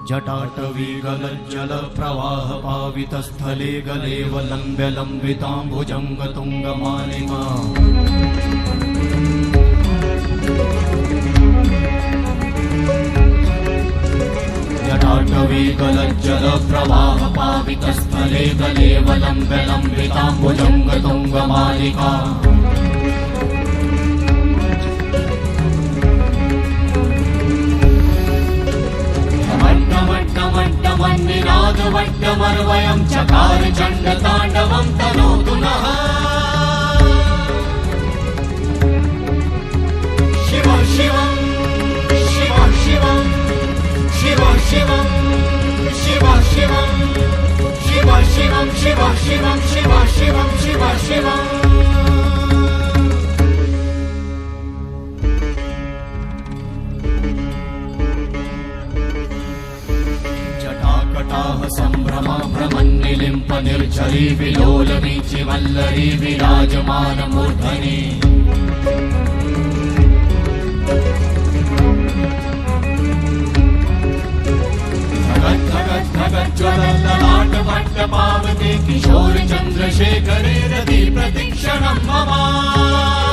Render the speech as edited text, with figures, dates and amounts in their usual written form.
जटाटवी गलज्जल प्रवाह पावितस्थले गलेवलम्ब्य लम्बिताम्बुजङ्ग तुङ्गमालिका जटाटवी गलज्जल प्रवाह पावितस्थले गलेवलम्ब्य लम्बिताम्बुजङ्ग तुङ्गमालिका वट्टमर्वयं चकार चण्डताण्डवं तनोतु नः शिव शिवं शिव शिवं शिव शिवं शिव शिवं शिव शिवं शिव शिवं शिव शिवं शिव शिवं संभ्रमा भ्रमन्निलिम्प निर्झरी विलोलवीचि वल्लरी विराजमान मूर्धनि धगत् धगत् धगत् ज्वलल्ललाट भट्ट पावते किशोर चन्द्रशेखरे रति प्रतिक्षणं मम